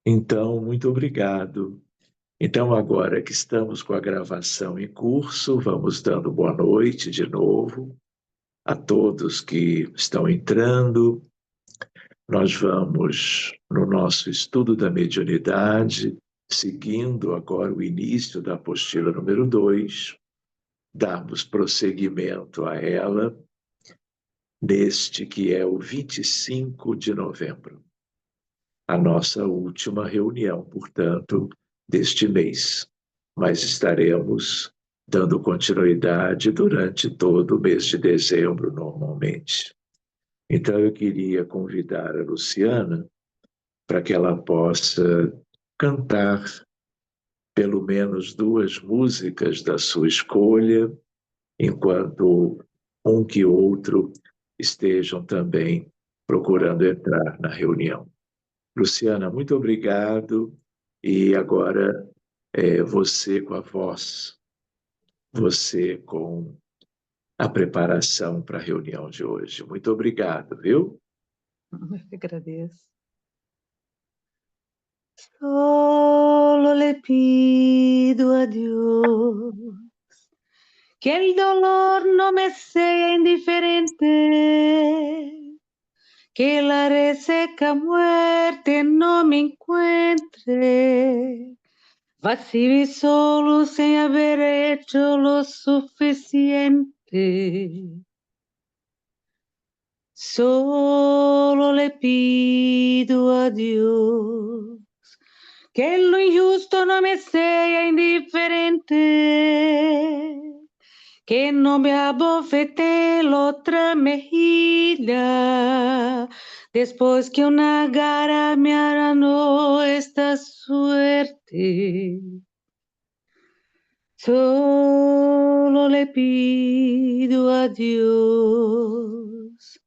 Então, muito obrigado. Então, agora que estamos com a gravação em curso, vamos dando boa noite de novo a todos que estão entrando. Nós vamos no nosso estudo da mediunidade, seguindo agora o início da apostila número 2, darmos prosseguimento a ela neste que é o 25 de novembro, a nossa última reunião, portanto, deste mês. Mas estaremos dando continuidade durante todo o mês de dezembro, normalmente. Então, eu queria convidar a Luciana para que ela possa cantar pelo menos 2 músicas da sua escolha, enquanto um que outro estejam também procurando entrar na reunião. Luciana, muito obrigado. E agora você com a voz, você com a preparação para a reunião de hoje. Muito obrigado, viu? Eu que agradeço. Solo le pido a Dios que el dolor no me sea indiferente, que la reseca muerte no me encuentre vacío y solo sin haber hecho lo suficiente. Solo le pido a Dios que lo injusto no me sea indiferente, que no me abofete la otra mejilla, después que una gara me aranó esta suerte. Solo le pido a Dios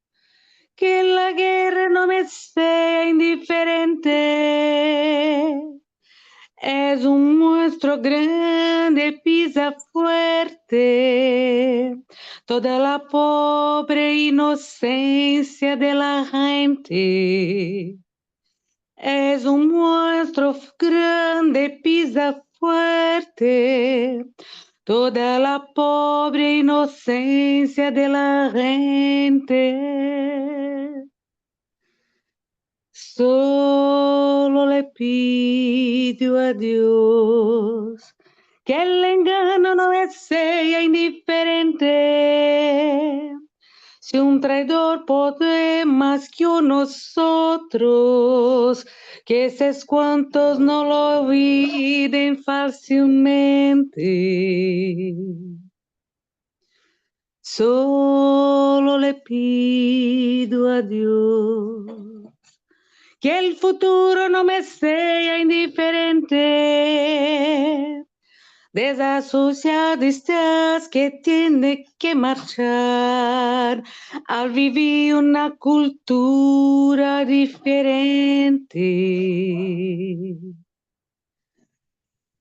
que la guerra no me sea indiferente. Es un monstruo grande, pisa fuerte toda la pobre inocencia de la gente. Es un monstruo grande, pisa fuerte toda la pobre inocencia de la gente. Solo le pido a Dios que el engaño no me sea indiferente. Si un traidor puede más que nosotros, que esos cuantos no lo olviden fácilmente. Solo le pido a Dios que el futuro no me sea indiferente. Desasociado estás que tiene que marchar al vivir una cultura diferente.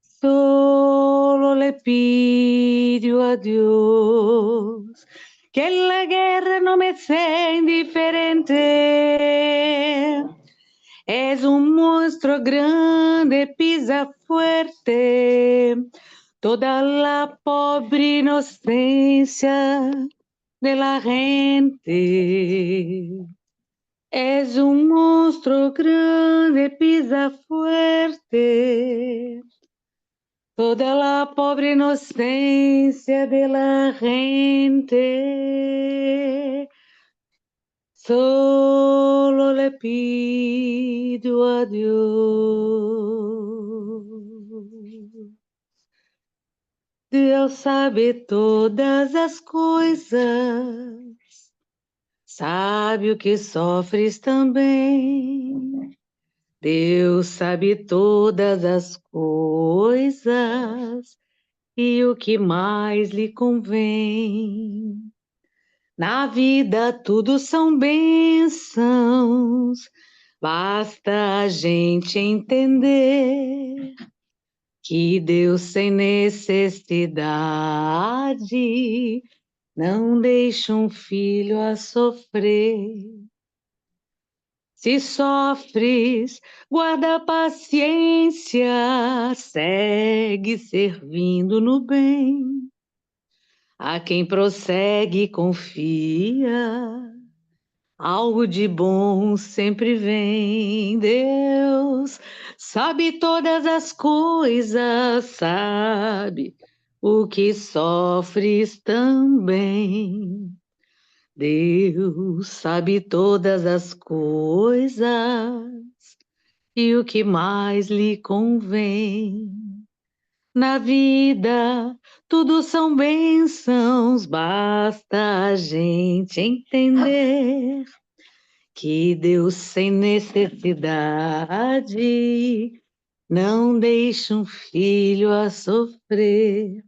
Solo le pido a Dios que la guerra no me sea indiferente. Es un monstruo grande, pisa fuerte toda la pobre inocencia de la gente. Es un monstruo grande, pisa fuerte toda la pobre inocencia de la gente. Solo le pido a Dios. Deus sabe todas as coisas, sabe o que sofres também. Deus sabe todas as coisas e o que mais lhe convém. Na vida tudo são bênçãos, basta a gente entender que Deus sem necessidade não deixa um filho a sofrer. Se sofres, guarda a paciência, segue servindo no bem. A quem prossegue, confia, algo de bom sempre vem. Deus sabe todas as coisas, sabe o que sofres também. Deus sabe todas as coisas e o que mais lhe convém. Na vida, tudo são bênçãos, basta a gente entender que Deus sem necessidade não deixa um filho a sofrer.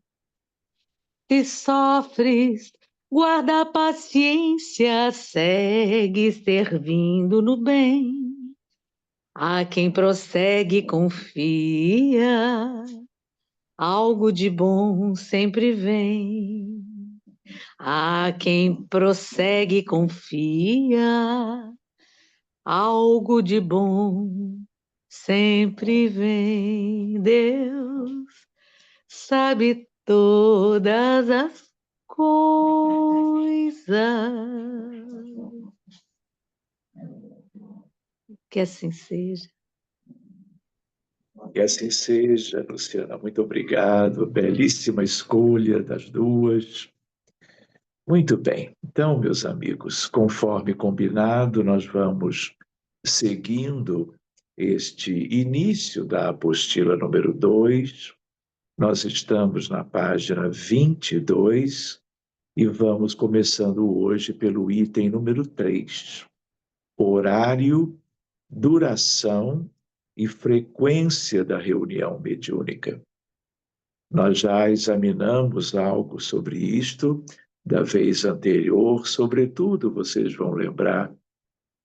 Se sofres, guarda a paciência, segue servindo no bem. A quem prossegue, confia, algo de bom sempre vem. A quem prossegue, confia, algo de bom sempre vem. Deus sabe todas as coisas. Que assim seja. Que assim seja, Luciana. Muito obrigado. Belíssima escolha das duas. Muito bem. Então, meus amigos, conforme combinado, nós vamos seguindo este início da apostila número 2. Nós estamos na página 22 e vamos começando hoje pelo item número 3. Horário, duração e frequência da reunião mediúnica. Nós já examinamos algo sobre isto da vez anterior, sobretudo vocês vão lembrar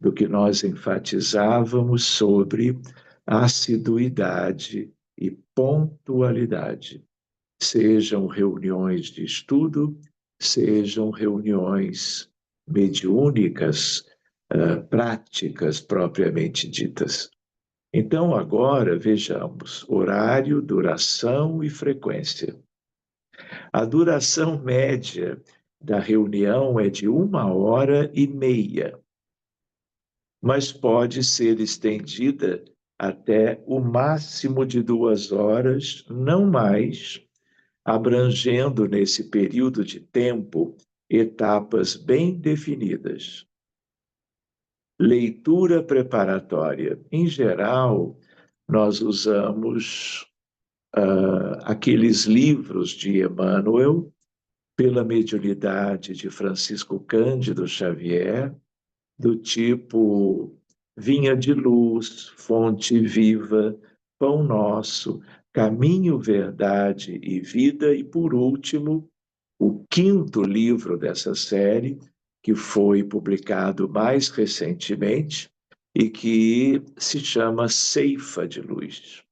do que nós enfatizávamos sobre assiduidade e pontualidade. Sejam reuniões de estudo, sejam reuniões mediúnicas, práticas propriamente ditas. Então, agora, vejamos horário, duração e frequência. A duração média da reunião é de 1h30, mas pode ser estendida até o máximo de 2 horas, não mais, abrangendo nesse período de tempo etapas bem definidas. Leitura preparatória. Em geral, nós usamos aqueles livros de Emmanuel, pela mediunidade de Francisco Cândido Xavier, do tipo Vinha de Luz, Fonte Viva, Pão Nosso, Caminho, Verdade e Vida, e, por último, o 5º livro dessa série, que foi publicado mais recentemente e que se chama Ceifa de Luz.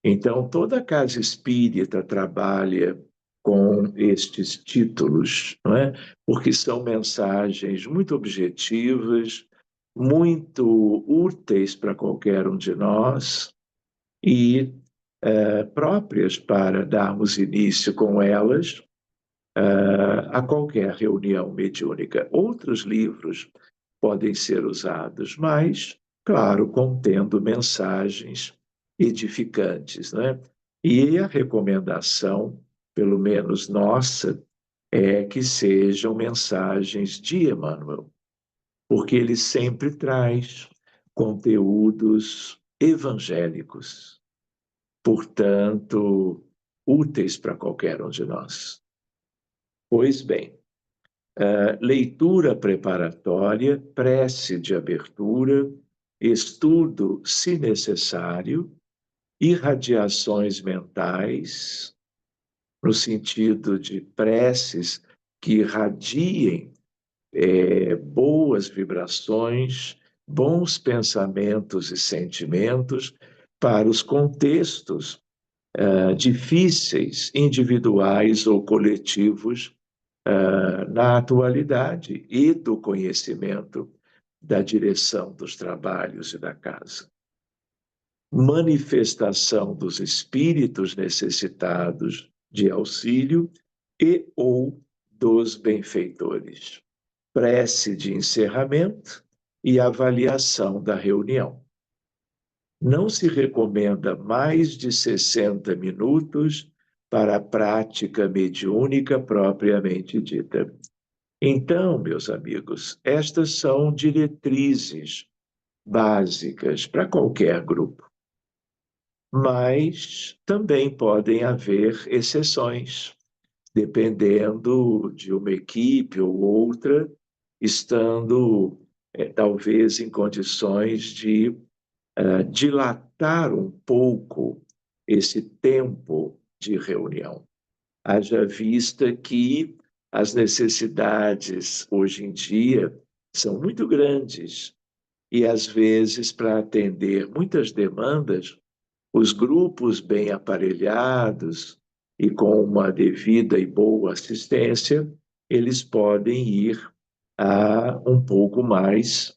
Então, toda casa espírita trabalha com estes títulos, não é? Porque são mensagens muito objetivas, muito úteis para qualquer um de nós e próprias para darmos início com elas a qualquer reunião mediúnica. Outros livros podem ser usados, mas, claro, contendo mensagens edificantes, né? E a recomendação, pelo menos nossa, é que sejam mensagens de Emmanuel, porque ele sempre traz conteúdos evangélicos, portanto, úteis para qualquer um de nós. Pois bem, leitura preparatória, prece de abertura, estudo, se necessário, irradiações mentais, no sentido de preces que irradiem boas vibrações, bons pensamentos e sentimentos para os contextos difíceis, individuais ou coletivos, na atualidade e do conhecimento da direção dos trabalhos e da casa. Manifestação dos espíritos necessitados de auxílio e ou dos benfeitores. Prece de encerramento e avaliação da reunião. Não se recomenda mais de 60 minutos para a prática mediúnica propriamente dita. Então, meus amigos, estas são diretrizes básicas para qualquer grupo. Mas também podem haver exceções, dependendo de uma equipe ou outra, estando talvez em condições de dilatar um pouco esse tempo de reunião. Haja vista que as necessidades hoje em dia são muito grandes e, às vezes, para atender muitas demandas, os grupos bem aparelhados e com uma devida e boa assistência, eles podem ir a um pouco mais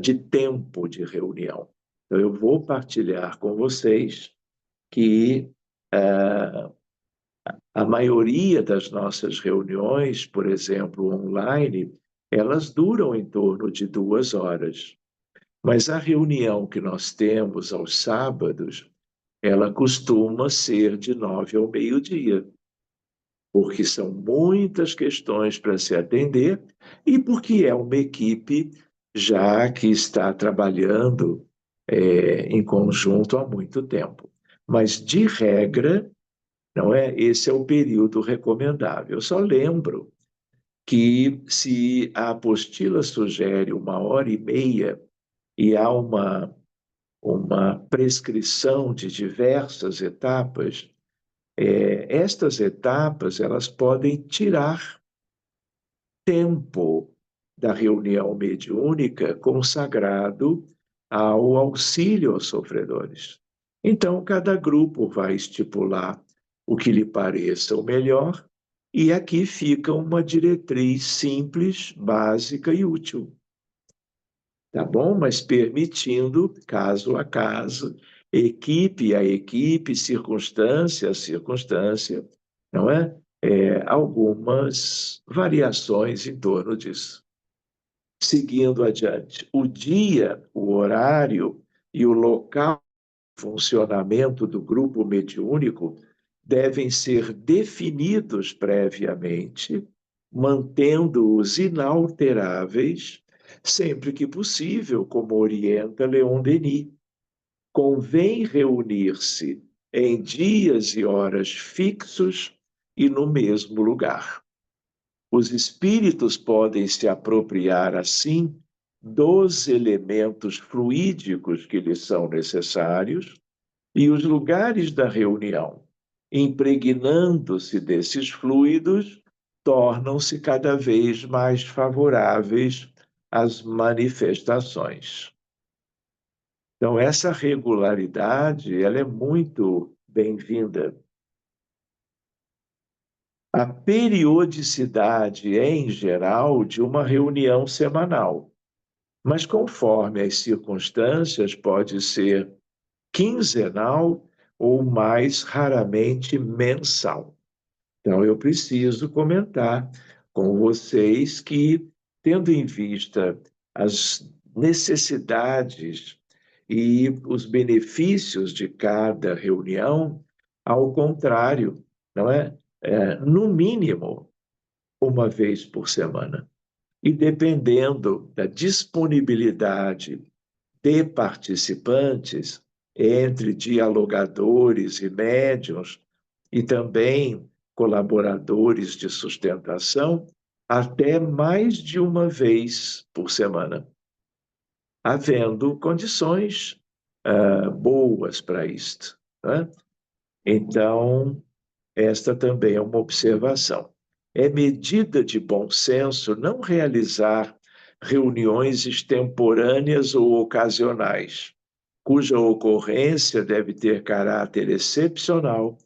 de tempo de reunião. Então, eu vou partilhar com vocês que a maioria das nossas reuniões, por exemplo, online, elas duram em torno de 2 horas. Mas a reunião que nós temos aos sábados, ela costuma ser de 9 ao meio-dia, porque são muitas questões para se atender e porque é uma equipe já que está trabalhando em conjunto há muito tempo. Mas, de regra, não é? Esse é o período recomendável. Eu só lembro que se a apostila sugere 1h30 e há uma prescrição de diversas etapas, estas etapas elas podem tirar tempo da reunião mediúnica consagrado ao auxílio aos sofredores. Então, cada grupo vai estipular o que lhe pareça o melhor, e aqui fica uma diretriz simples, básica e útil. Tá bom? Mas permitindo, caso a caso, equipe a equipe, circunstância a circunstância, não é? Algumas variações em torno disso. Seguindo adiante, o dia, o horário e o local de funcionamento do grupo mediúnico devem ser definidos previamente, mantendo-os inalteráveis, sempre que possível, como orienta Leon Denis. Convém reunir-se em dias e horas fixos e no mesmo lugar. Os espíritos podem se apropriar, assim, dos elementos fluídicos que lhes são necessários e os lugares da reunião, impregnando-se desses fluidos, tornam-se cada vez mais favoráveis às manifestações. Então, essa regularidade, ela é muito bem-vinda. A periodicidade é, em geral, de uma reunião semanal, mas conforme as circunstâncias, pode ser quinzenal ou, mais raramente, mensal. Então, eu preciso comentar com vocês que, tendo em vista as necessidades e os benefícios de cada reunião, ao contrário, não é? No mínimo, uma vez por semana. E dependendo da disponibilidade de participantes, entre dialogadores e médiuns, e também colaboradores de sustentação, até mais de uma vez por semana, havendo condições boas para isto. Né? Então, esta também é uma observação. É medida de bom senso não realizar reuniões extemporâneas ou ocasionais, cuja ocorrência deve ter caráter excepcional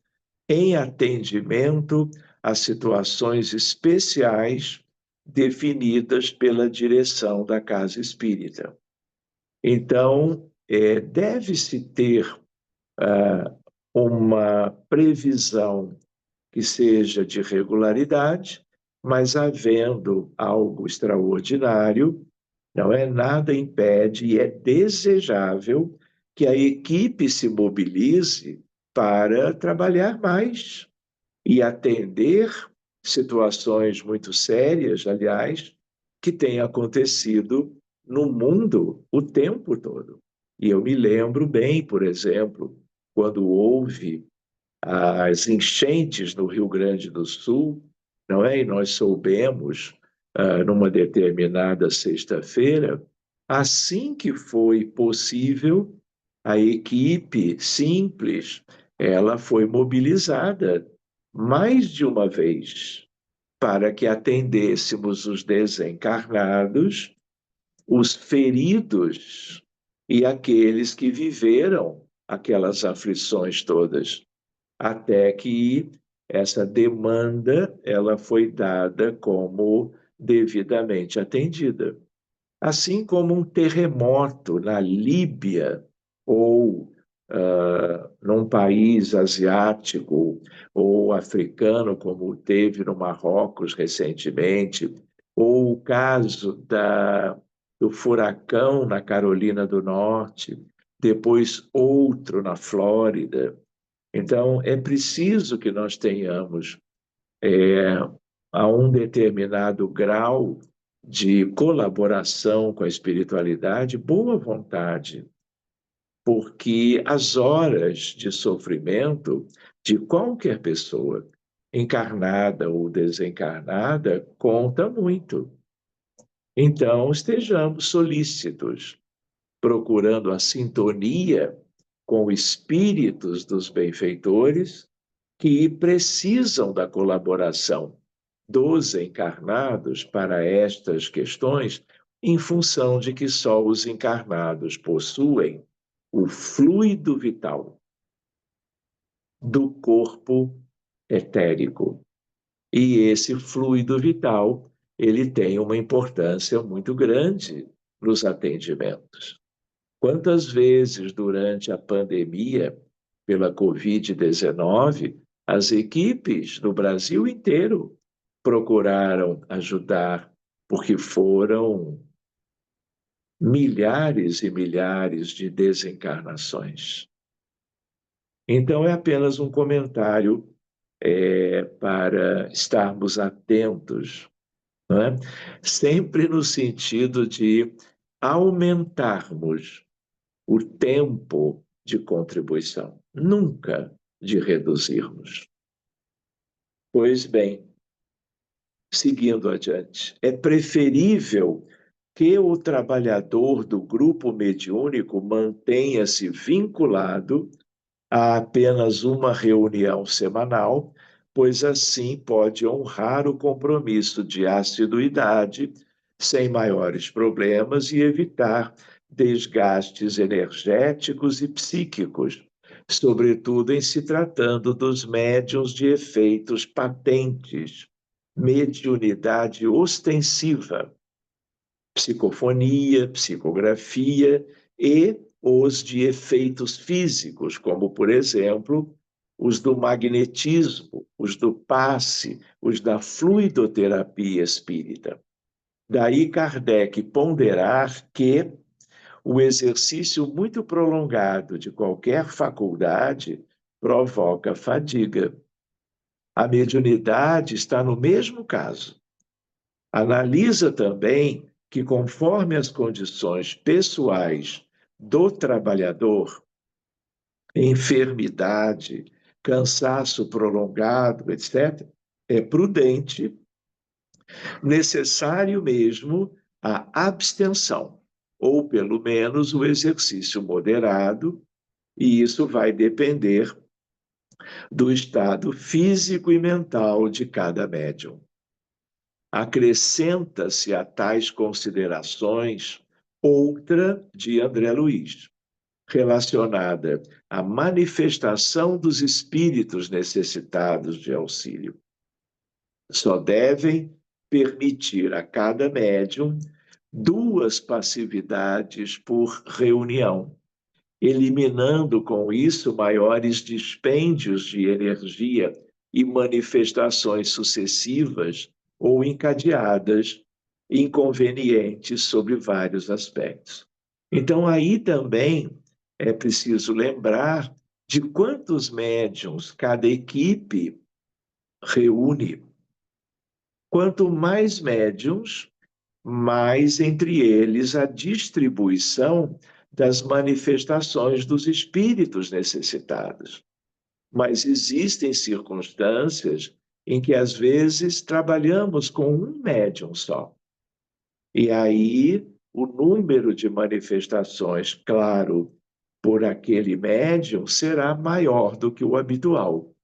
em atendimento a situações especiais definidas pela direção da casa espírita. Então, deve-se ter uma previsão que seja de regularidade, mas havendo algo extraordinário, não é nada impede e é desejável que a equipe se mobilize para trabalhar mais e atender situações muito sérias, aliás, que têm acontecido no mundo o tempo todo. E eu me lembro bem, por exemplo, quando houve as enchentes no Rio Grande do Sul, não é? E nós soubemos, numa determinada sexta-feira, assim que foi possível, a equipe simples, ela foi mobilizada mais de uma vez para que atendêssemos os desencarnados, os feridos e aqueles que viveram aquelas aflições todas, até que essa demanda ela foi dada como devidamente atendida. Assim como um terremoto na Líbia ou num país asiático ou africano, como teve no Marrocos recentemente, ou o caso do furacão na Carolina do Norte, depois outro na Flórida. Então, é preciso que nós tenhamos, a um determinado grau de colaboração com a espiritualidade, boa vontade, porque as horas de sofrimento de qualquer pessoa, encarnada ou desencarnada, conta muito. Então, estejamos solícitos, procurando a sintonia com espíritos dos benfeitores que precisam da colaboração dos encarnados para estas questões, em função de que só os encarnados possuem o fluido vital do corpo etérico. E esse fluido vital, ele tem uma importância muito grande nos atendimentos. Quantas vezes durante a pandemia pela Covid-19, as equipes no Brasil inteiro procuraram ajudar, porque foram milhares e milhares de desencarnações. Então, é apenas um comentário para estarmos atentos, não é? Sempre no sentido de aumentarmos o tempo de contribuição, nunca de reduzirmos. Pois bem, seguindo adiante, é preferível que o trabalhador do grupo mediúnico mantenha-se vinculado a apenas uma reunião semanal, pois assim pode honrar o compromisso de assiduidade sem maiores problemas e evitar desgastes energéticos e psíquicos, sobretudo em se tratando dos médiuns de efeitos patentes, mediunidade ostensiva, psicofonia, psicografia e os de efeitos físicos, como, por exemplo, os do magnetismo, os do passe, os da fluidoterapia espírita. Daí Kardec ponderar que o exercício muito prolongado de qualquer faculdade provoca fadiga. A mediunidade está no mesmo caso. Analisa também que, conforme as condições pessoais do trabalhador, enfermidade, cansaço prolongado, etc., é prudente, necessário mesmo a abstenção, ou pelo menos o exercício moderado, e isso vai depender do estado físico e mental de cada médium. Acrescenta-se a tais considerações outra de André Luiz, relacionada à manifestação dos espíritos necessitados de auxílio. Só devem permitir a cada médium 2 passividades por reunião, eliminando com isso maiores dispêndios de energia e manifestações sucessivas ou encadeadas inconvenientes sobre vários aspectos. Então, aí também é preciso lembrar de quantos médiuns cada equipe reúne. Quanto mais médiuns, mais entre eles a distribuição das manifestações dos espíritos necessitados. Mas existem circunstâncias em que, às vezes, trabalhamos com um médium só. E aí, o número de manifestações, claro, por aquele médium, será maior do que o habitual.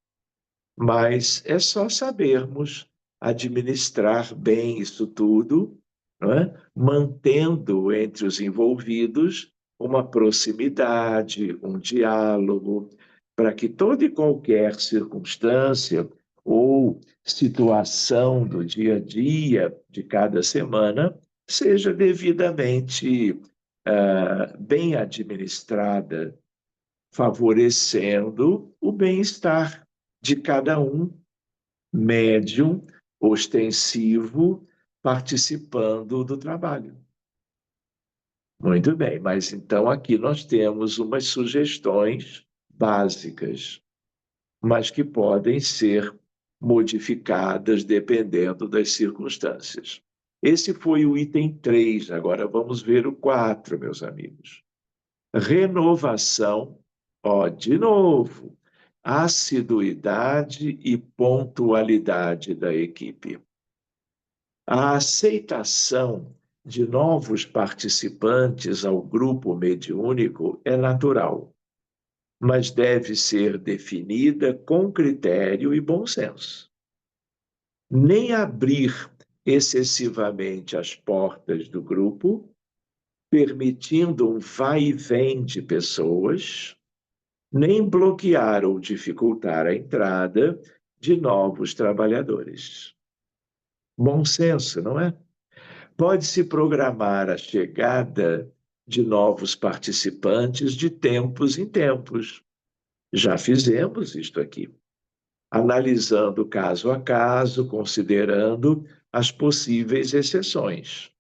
Mas é só sabermos administrar bem isso tudo, não é? Mantendo entre os envolvidos uma proximidade, um diálogo, para que toda e qualquer circunstância ou situação do dia a dia de cada semana seja devidamente bem administrada, favorecendo o bem-estar de cada um, médium, ostensivo, participando do trabalho. Muito bem, mas então aqui nós temos umas sugestões básicas, mas que podem ser modificadas dependendo das circunstâncias. Esse foi o item 3, agora vamos ver o 4, meus amigos. Renovação, de novo, assiduidade e pontualidade da equipe. A aceitação de novos participantes ao grupo mediúnico é natural, mas deve ser definida com critério e bom senso. Nem abrir excessivamente as portas do grupo, permitindo um vai e vem de pessoas, nem bloquear ou dificultar a entrada de novos trabalhadores. Bom senso, não é? Pode-se programar a chegada de novos participantes de tempos em tempos. Já fizemos isto aqui, analisando caso a caso, considerando as possíveis exceções.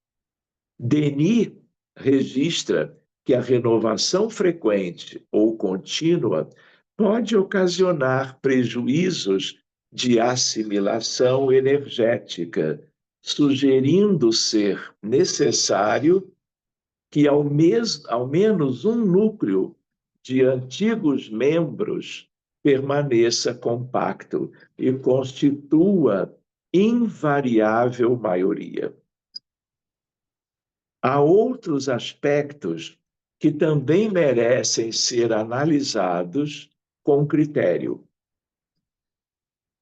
Denis registra que a renovação frequente ou contínua pode ocasionar prejuízos de assimilação energética, sugerindo ser necessário que ao menos um núcleo de antigos membros permaneça compacto e constitua invariável maioria. Há outros aspectos que também merecem ser analisados com critério.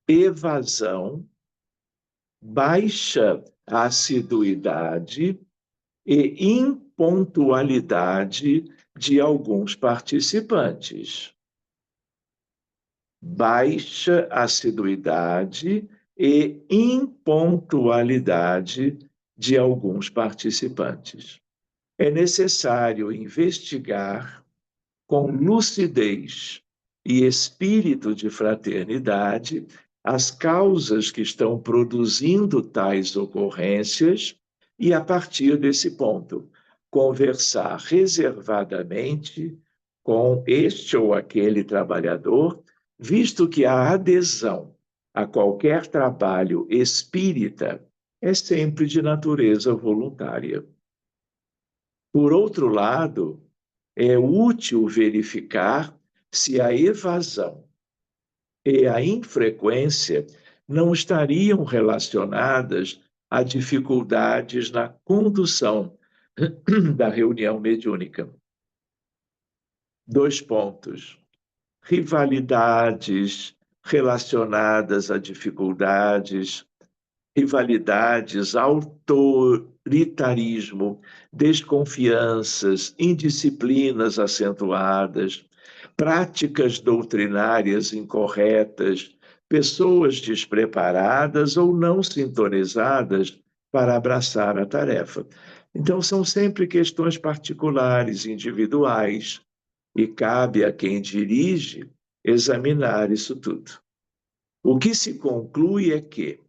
Evasão, baixa assiduidade e impontualidade de alguns participantes. Baixa assiduidade e impontualidade de alguns participantes. É necessário investigar com lucidez e espírito de fraternidade as causas que estão produzindo tais ocorrências e, a partir desse ponto, conversar reservadamente com este ou aquele trabalhador, visto que a adesão a qualquer trabalho espírita é sempre de natureza voluntária. Por outro lado, é útil verificar se a evasão e a infrequência não estariam relacionadas a dificuldades na condução da reunião mediúnica. 2 pontos. Rivalidades relacionadas a dificuldades, rivalidades, autoritarismo, desconfianças, indisciplinas acentuadas, práticas doutrinárias incorretas, pessoas despreparadas ou não sintonizadas para abraçar a tarefa. Então, são sempre questões particulares, individuais, e cabe a quem dirige examinar isso tudo. O que se conclui é que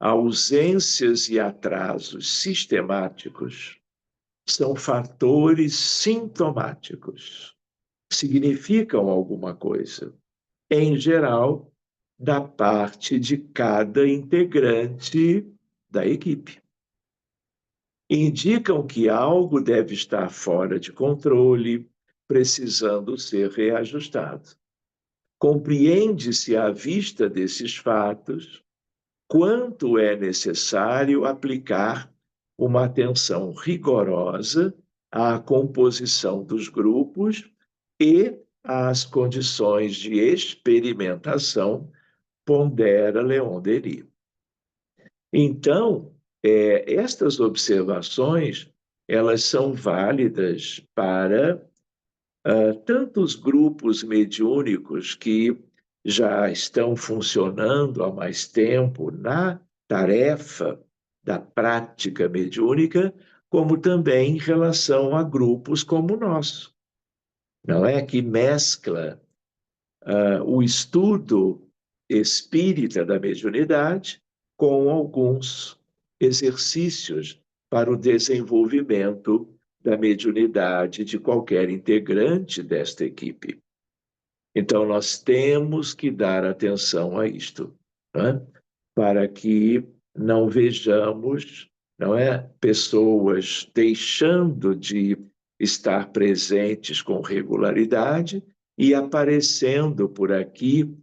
ausências e atrasos sistemáticos são fatores sintomáticos, significam alguma coisa, em geral, da parte de cada integrante da equipe. Indicam que algo deve estar fora de controle, precisando ser reajustado. Compreende-se à vista desses fatos quanto é necessário aplicar uma atenção rigorosa à composição dos grupos e às condições de experimentação, pondera Leon Denis. Então, estas observações, elas são válidas para tantos grupos mediúnicos que já estão funcionando há mais tempo na tarefa da prática mediúnica, como também em relação a grupos como o nosso. Não é que mescla o estudo espírita da mediunidade com alguns exercícios para o desenvolvimento da mediunidade de qualquer integrante desta equipe. Então, nós temos que dar atenção a isto, né? Para que não vejamos, não é, pessoas deixando de estar presentes com regularidade e aparecendo por aqui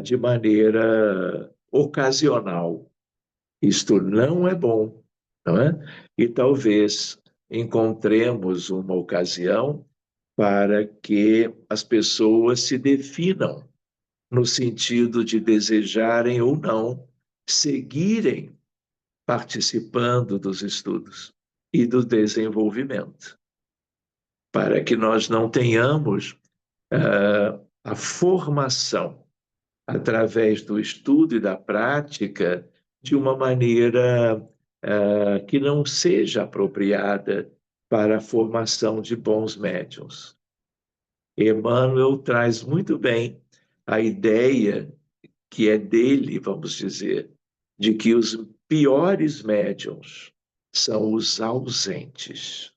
de maneira ocasional. Isto não é bom, não é? E talvez encontremos uma ocasião para que as pessoas se definam no sentido de desejarem ou não seguirem participando dos estudos e do desenvolvimento, para que nós não tenhamos a formação através do estudo e da prática de uma maneira que não seja apropriada para a formação de bons médiuns. Emmanuel traz muito bem a ideia que é dele, vamos dizer, de que os piores médiuns são os ausentes.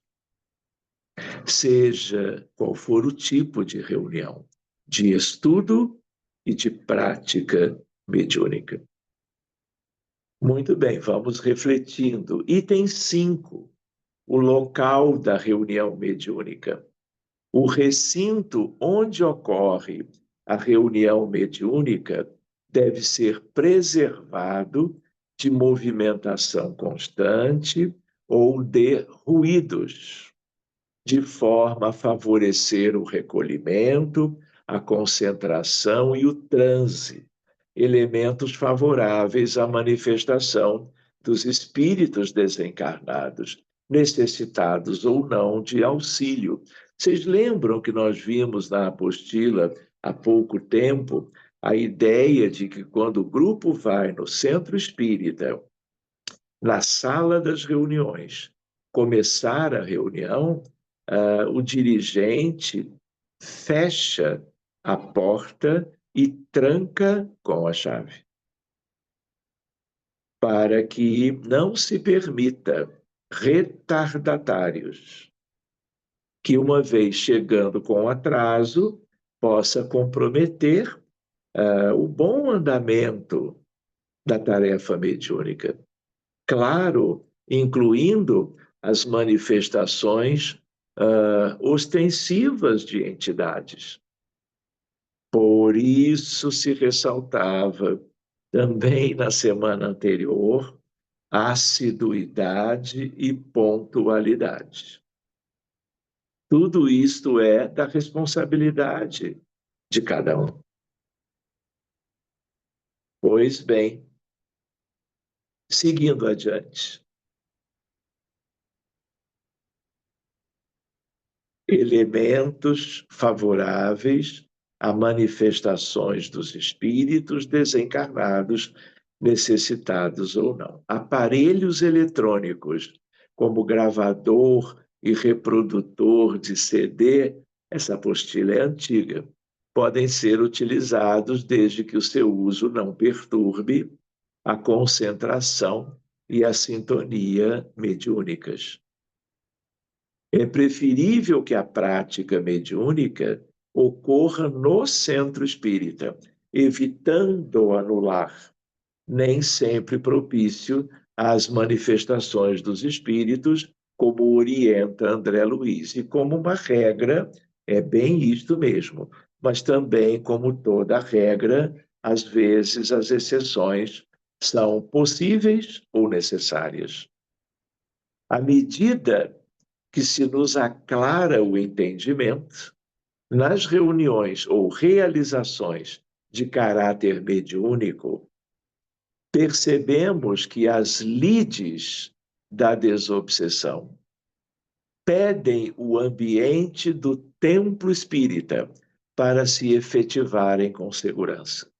Seja qual for o tipo de reunião, de estudo e de prática mediúnica. Muito bem, vamos refletindo. Item 5, o local da reunião mediúnica. O recinto onde ocorre a reunião mediúnica deve ser preservado de movimentação constante ou de ruídos, de forma a favorecer o recolhimento, a concentração e o transe, elementos favoráveis à manifestação dos espíritos desencarnados, necessitados ou não de auxílio. Vocês lembram que nós vimos na apostila há pouco tempo a ideia de que quando o grupo vai no centro espírita, na sala das reuniões, começar a reunião, o dirigente fecha a porta e tranca com a chave, para que não se permita retardatários, que uma vez chegando com atraso, possa comprometer o bom andamento da tarefa mediúnica. Claro, incluindo as manifestações ostensivas de entidades. Por isso se ressaltava também na semana anterior assiduidade e pontualidade. Tudo isto é da responsabilidade de cada um. Pois bem, seguindo adiante. Elementos favoráveis a manifestações dos espíritos desencarnados, necessitados ou não. Aparelhos eletrônicos, como gravador e reprodutor de CD, essa apostila é antiga, podem ser utilizados desde que o seu uso não perturbe a concentração e a sintonia mediúnicas. É preferível que a prática mediúnica ocorra no centro espírita, evitando anular, nem sempre propício às manifestações dos espíritos, como orienta André Luiz. E como uma regra, é bem isto mesmo, mas também, como toda regra, às vezes as exceções são possíveis ou necessárias. À medida que se nos aclara o entendimento, nas reuniões ou realizações de caráter mediúnico, percebemos que as lides da desobsessão pedem o ambiente do templo espírita para se efetivarem com segurança.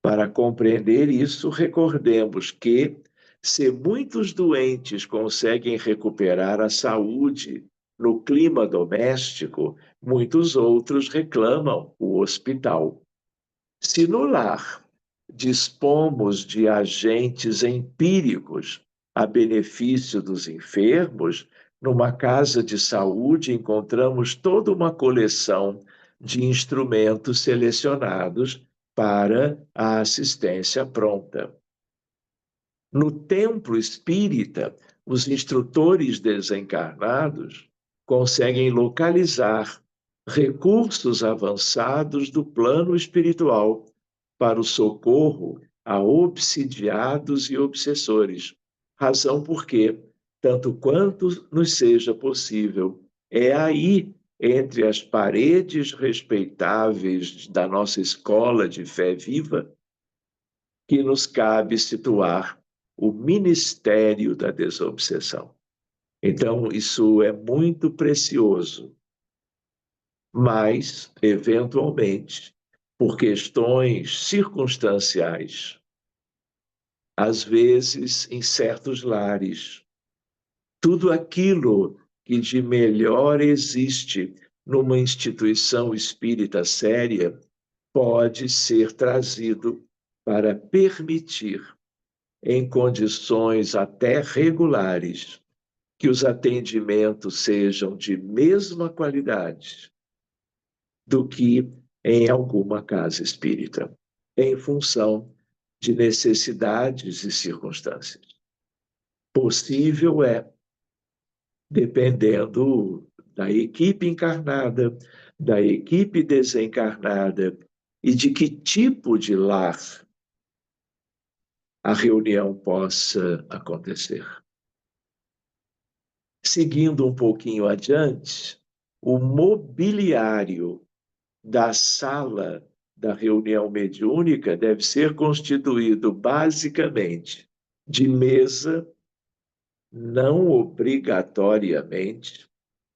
Para compreender isso, recordemos que, se muitos doentes conseguem recuperar a saúde no clima doméstico, muitos outros reclamam o hospital. Se no lar dispomos de agentes empíricos a benefício dos enfermos, numa casa de saúde encontramos toda uma coleção de instrumentos selecionados para a assistência pronta. No templo espírita, os instrutores desencarnados conseguem localizar recursos avançados do plano espiritual para o socorro a obsidiados e obsessores, razão porque, tanto quanto nos seja possível, é aí, entre as paredes respeitáveis da nossa escola de fé viva, que nos cabe situar o ministério da desobsessão. Então, isso é muito precioso, mas, eventualmente, por questões circunstanciais, às vezes, em certos lares, tudo aquilo que de melhor existe numa instituição espírita séria pode ser trazido para permitir, em condições até regulares, que os atendimentos sejam de mesma qualidade do que em alguma casa espírita, em função de necessidades e circunstâncias. Possível é, dependendo da equipe encarnada, da equipe desencarnada e de que tipo de lar a reunião possa acontecer. Seguindo um pouquinho adiante, o mobiliário da sala da reunião mediúnica deve ser constituído basicamente de mesa, não obrigatoriamente,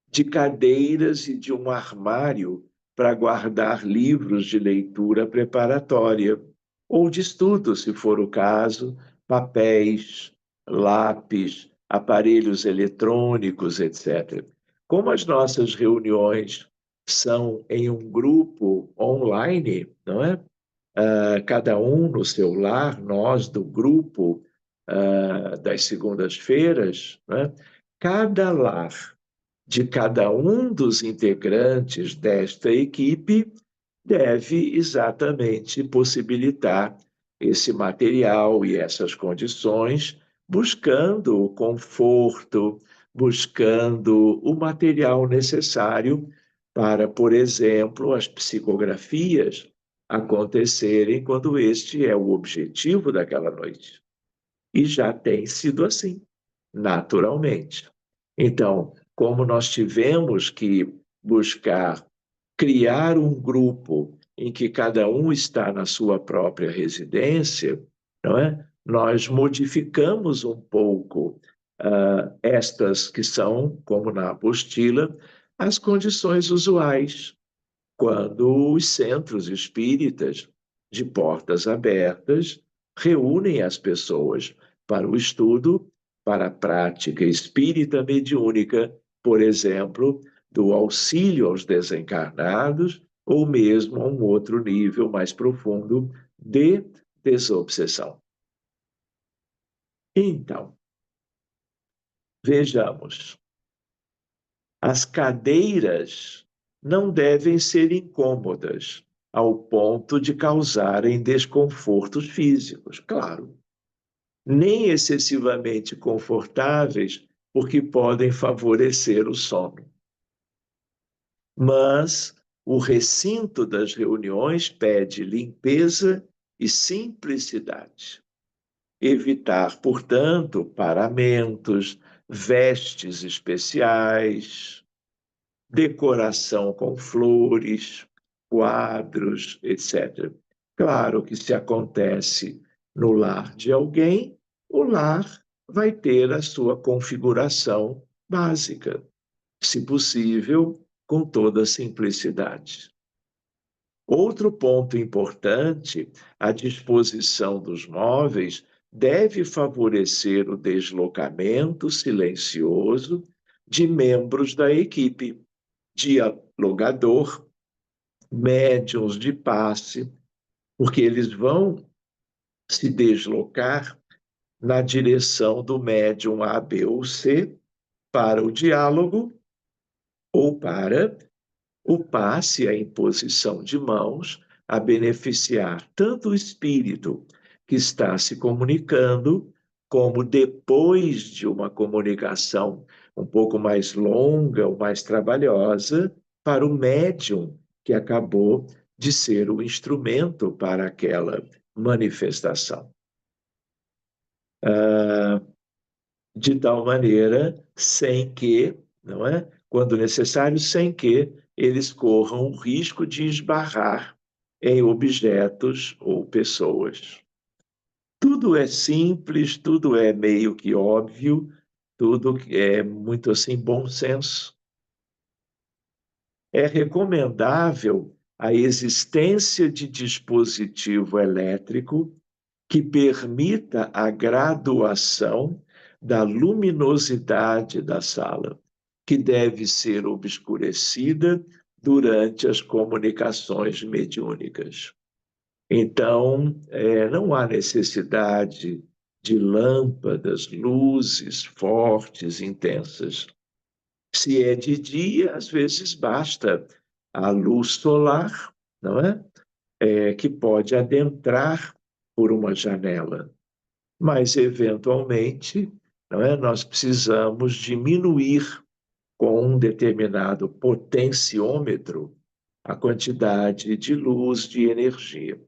de cadeiras e de um armário para guardar livros de leitura preparatória, ou de estudo, se for o caso, papéis, lápis, aparelhos eletrônicos, etc. Como as nossas reuniões são em um grupo online, não é? Cada um no seu lar, nós do grupo das segundas-feiras, né? Cada lar de cada um dos integrantes desta equipe deve exatamente possibilitar esse material e essas condições, buscando o conforto, buscando o material necessário para, por exemplo, as psicografias acontecerem quando este é o objetivo daquela noite. E já tem sido assim, naturalmente. Então, como nós tivemos que buscar criar um grupo em que cada um está na sua própria residência, não é? Nós modificamos um pouco estas que são, como na apostila, as condições usuais, quando os centros espíritas de portas abertas reúnem as pessoas para o estudo, para a prática espírita mediúnica, por exemplo, do auxílio aos desencarnados, ou mesmo a um outro nível mais profundo de desobsessão. Então, vejamos, as cadeiras não devem ser incômodas ao ponto de causarem desconfortos físicos, claro, nem excessivamente confortáveis, porque podem favorecer o sono. Mas o recinto das reuniões pede limpeza e simplicidade. Evitar, portanto, paramentos, vestes especiais, decoração com flores, quadros, etc. Claro que se acontece no lar de alguém, o lar vai ter a sua configuração básica, se possível, com toda simplicidade. Outro ponto importante, a disposição dos móveis deve favorecer o deslocamento silencioso de membros da equipe, dialogador, médiuns de passe, porque eles vão se deslocar na direção do médium A, B ou C para o diálogo ou para o passe, a imposição de mãos, a beneficiar tanto o espírito que está se comunicando, como depois de uma comunicação um pouco mais longa ou mais trabalhosa, para o médium que acabou de ser o instrumento para aquela manifestação. De tal maneira, sem que, não é? Quando necessário, sem que eles corram o risco de esbarrar em objetos ou pessoas. Tudo é simples, tudo é meio que óbvio, tudo é muito assim bom senso. É recomendável a existência de dispositivo elétrico que permita a graduação da luminosidade da sala, que deve ser obscurecida durante as comunicações mediúnicas. Então, não há necessidade de lâmpadas, luzes fortes, intensas. Se é de dia, às vezes basta a luz solar, não é? Que pode adentrar por uma janela. Mas, eventualmente, não é? Nós precisamos diminuir com um determinado potenciômetro a quantidade de luz, de energia.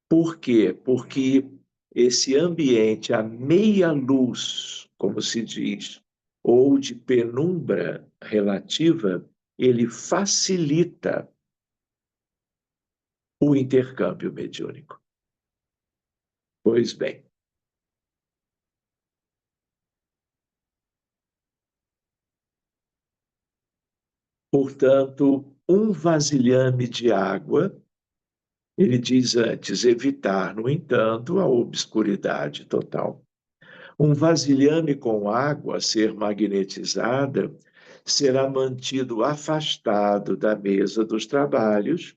Por quê? Porque esse ambiente a meia luz, como se diz, ou de penumbra relativa, ele facilita o intercâmbio mediúnico. Pois bem, portanto, um vasilhame de água, ele diz antes, evitar, no entanto, a obscuridade total. Um vasilhame com água a ser magnetizada será mantido afastado da mesa dos trabalhos,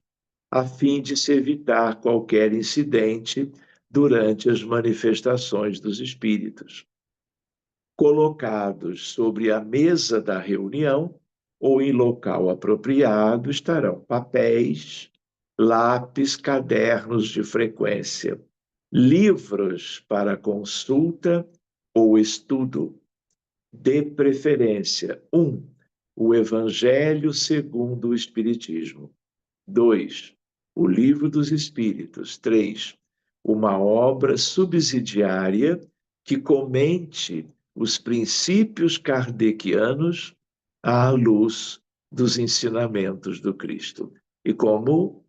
a fim de se evitar qualquer incidente durante as manifestações dos espíritos. Colocados sobre a mesa da reunião ou em local apropriado estarão papéis, lápis, cadernos de frequência, livros para consulta ou estudo, de preferência, 1. O Evangelho segundo o Espiritismo. 2. O Livro dos Espíritos. 3. Uma obra subsidiária que comente os princípios kardecianos à luz dos ensinamentos do Cristo. E como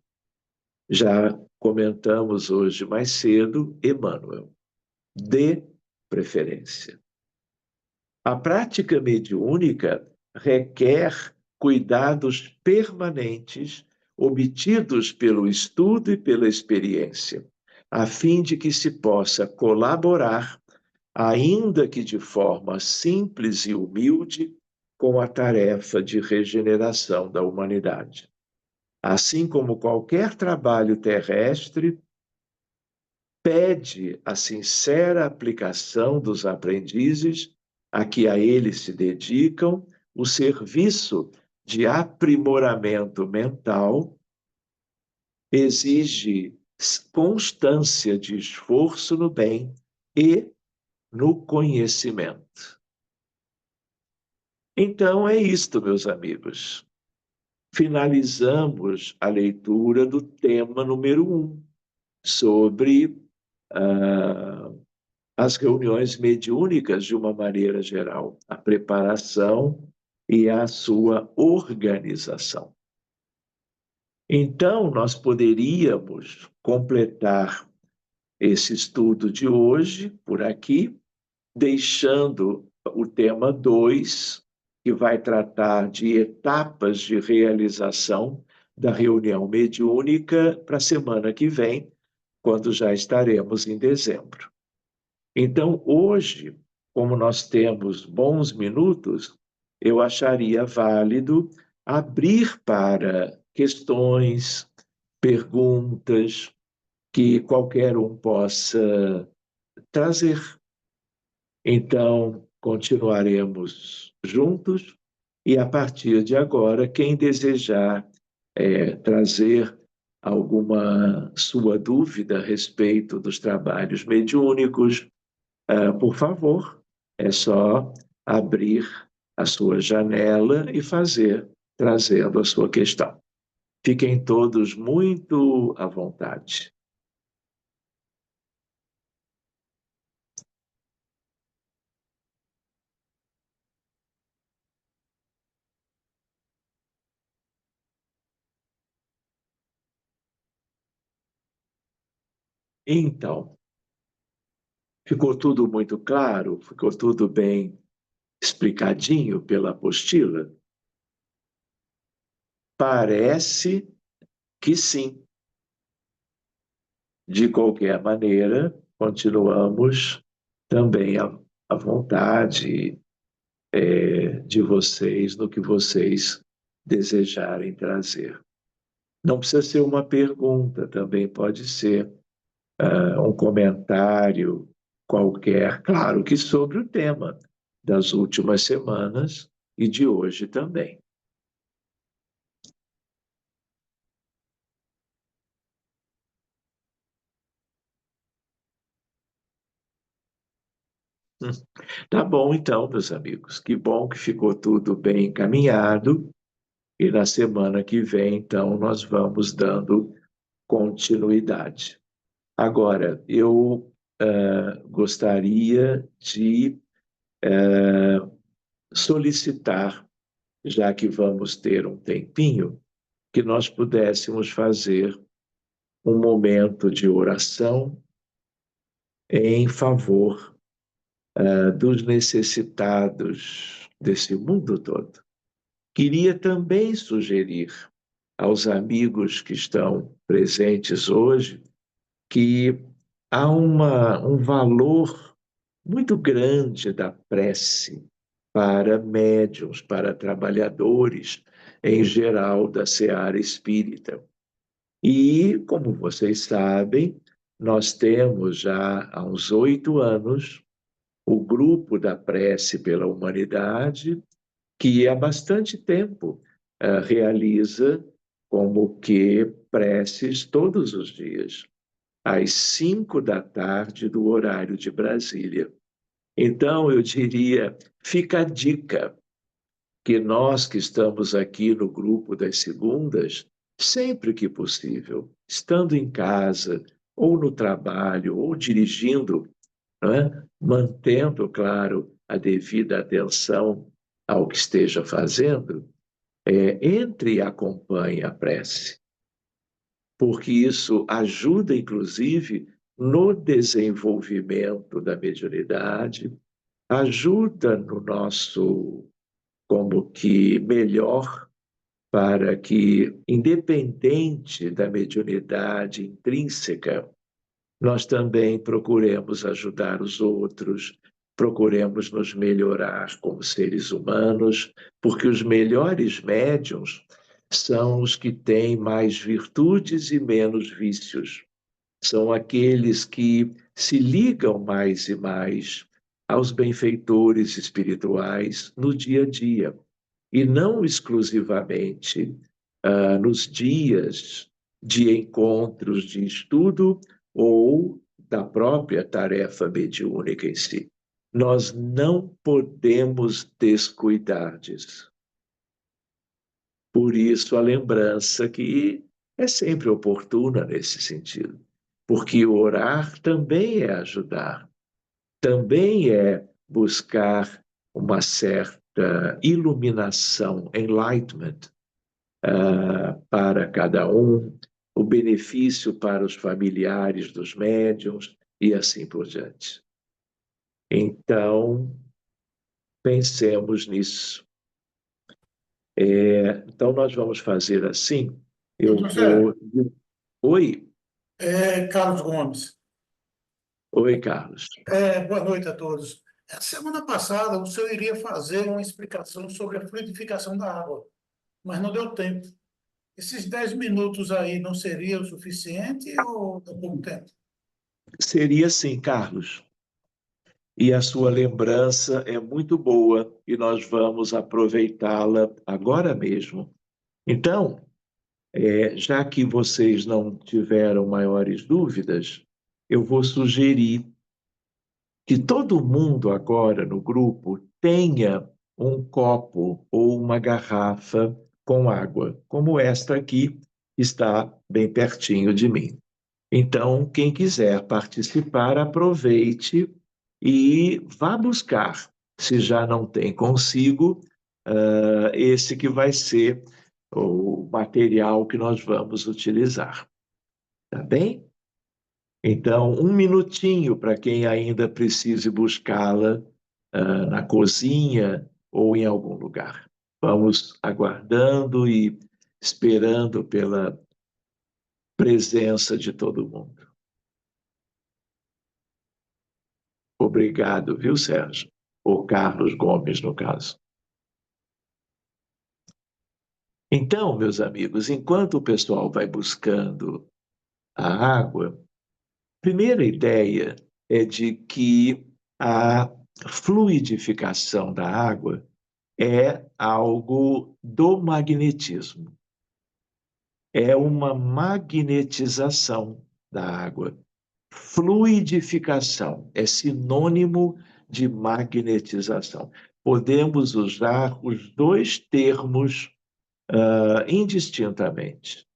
já comentamos hoje mais cedo, Emmanuel, de preferência. A prática mediúnica requer cuidados permanentes obtidos pelo estudo e pela experiência, a fim de que se possa colaborar, ainda que de forma simples e humilde, com a tarefa de regeneração da humanidade. Assim como qualquer trabalho terrestre, pede a sincera aplicação dos aprendizes a que a ele se dedicam, o serviço de aprimoramento mental exige constância de esforço no bem e no conhecimento. Então é isto, meus amigos. Finalizamos a leitura do tema número 1, sobre as reuniões mediúnicas de uma maneira geral, a preparação e a sua organização. Então, nós poderíamos completar esse estudo de hoje por aqui, deixando o tema 2, que vai tratar de etapas de realização da reunião mediúnica para a semana que vem, quando já estaremos em dezembro. Então, hoje, como nós temos bons minutos, eu acharia válido abrir para questões, perguntas que qualquer um possa trazer. Então, continuaremos juntos e, a partir de agora, quem desejar trazer alguma sua dúvida a respeito dos trabalhos mediúnicos, por favor, é só abrir a sua janela e fazer, trazendo a sua questão. Fiquem todos muito à vontade. Então, ficou tudo muito claro? Ficou tudo bem explicadinho pela apostila? Parece que sim. De qualquer maneira, continuamos também à vontade de vocês no que vocês desejarem trazer. Não precisa ser uma pergunta, também pode ser um comentário qualquer, claro que sobre o tema das últimas semanas e de hoje também. Tá bom, então, meus amigos. Que bom que ficou tudo bem encaminhado. E na semana que vem, então, nós vamos dando continuidade. Agora, eu gostaria de solicitar, já que vamos ter um tempinho, que nós pudéssemos fazer um momento de oração em favor dos necessitados desse mundo todo. Queria também sugerir aos amigos que estão presentes hoje que há um valor muito grande da prece para médiuns, para trabalhadores em geral da seara espírita. E, como vocês sabem, nós temos já há uns 8 anos o grupo da prece pela humanidade, que há bastante tempo realiza como que preces todos os dias, às 5 da tarde do horário de Brasília. Então, eu diria, fica a dica que nós que estamos aqui no grupo das segundas, sempre que possível, estando em casa, ou no trabalho, ou dirigindo, não é? Mantendo, claro, a devida atenção ao que esteja fazendo, entre e acompanhe a prece, porque isso ajuda, inclusive, no desenvolvimento da mediunidade, ajuda no nosso, como que, melhor para que, independente da mediunidade intrínseca, nós também procuremos ajudar os outros, procuremos nos melhorar como seres humanos, porque os melhores médiuns são os que têm mais virtudes e menos vícios. São aqueles que se ligam mais e mais aos benfeitores espirituais no dia a dia, e não exclusivamente nos dias de encontros de estudo ou da própria tarefa mediúnica em si. Nós não podemos descuidar disso. Por isso, a lembrança que é sempre oportuna nesse sentido, porque orar também é ajudar, também é buscar uma certa iluminação, enlightenment, para cada um, o benefício para os familiares dos médiuns e assim por diante. Então, pensemos nisso. Então, nós vamos fazer assim. Eu Doutor Sérgio, vou. Oi, Carlos Gomes. oi, Carlos. Boa noite a todos. Semana passada, o senhor iria fazer uma explicação sobre a fluidificação da água, mas não deu tempo. Esses 10 minutos aí não seria o suficiente ou deu pouco tempo? Seria assim, Carlos. E a sua lembrança é muito boa e nós vamos aproveitá-la agora mesmo. Então, já que vocês não tiveram maiores dúvidas, eu vou sugerir que todo mundo agora no grupo tenha um copo ou uma garrafa com água, como esta aqui está bem pertinho de mim. Então, quem quiser participar, aproveite e vá buscar, se já não tem consigo, esse que vai ser o material que nós vamos utilizar. Tá bem? Então, um minutinho para quem ainda precise buscá-la na cozinha ou em algum lugar. Vamos aguardando e esperando pela presença de todo mundo. Obrigado, viu, Sérgio? Ou Carlos Gomes, no caso. Então, meus amigos, enquanto o pessoal vai buscando a água, primeira ideia é de que a fluidificação da água é algo do magnetismo. É uma magnetização da água. Fluidificação é sinônimo de magnetização. Podemos usar os dois termos indistintamente.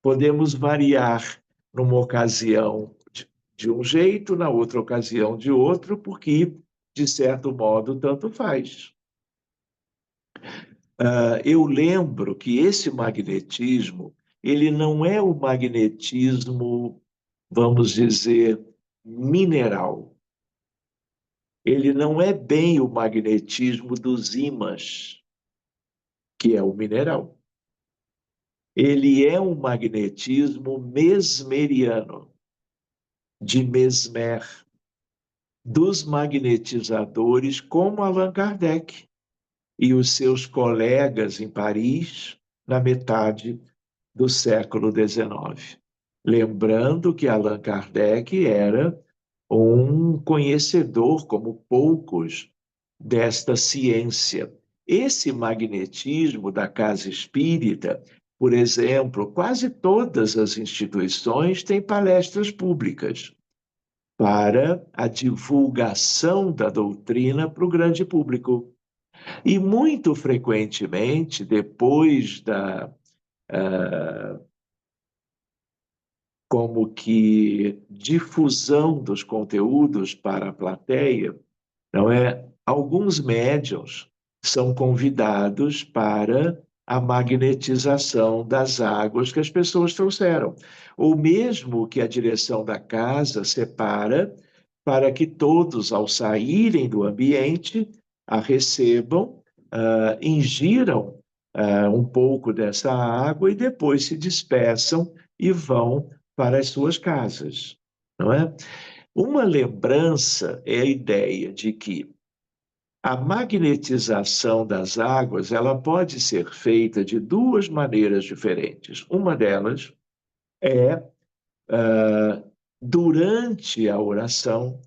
Podemos variar numa ocasião de um jeito, na outra ocasião de outro, porque, de certo modo, tanto faz. Eu lembro que esse magnetismo, ele não é o magnetismo, vamos dizer, mineral. Ele não é bem o magnetismo dos ímãs, que é o mineral. Ele é um magnetismo mesmeriano, de Mesmer, dos magnetizadores como Allan Kardec e os seus colegas em Paris na metade do século XIX. Lembrando que Allan Kardec era um conhecedor, como poucos, desta ciência. Esse magnetismo da casa espírita, por exemplo, quase todas as instituições têm palestras públicas para a divulgação da doutrina para o grande público. E muito frequentemente, depois da como que difusão dos conteúdos para a plateia, não é? Alguns médiuns são convidados para a magnetização das águas que as pessoas trouxeram, ou mesmo que a direção da casa separa para que todos, ao saírem do ambiente, a recebam, ingiram um pouco dessa água e depois se dispersam e vão para as suas casas, não é? Uma lembrança é a ideia de que a magnetização das águas, ela pode ser feita de duas maneiras diferentes. Uma delas é, durante a oração,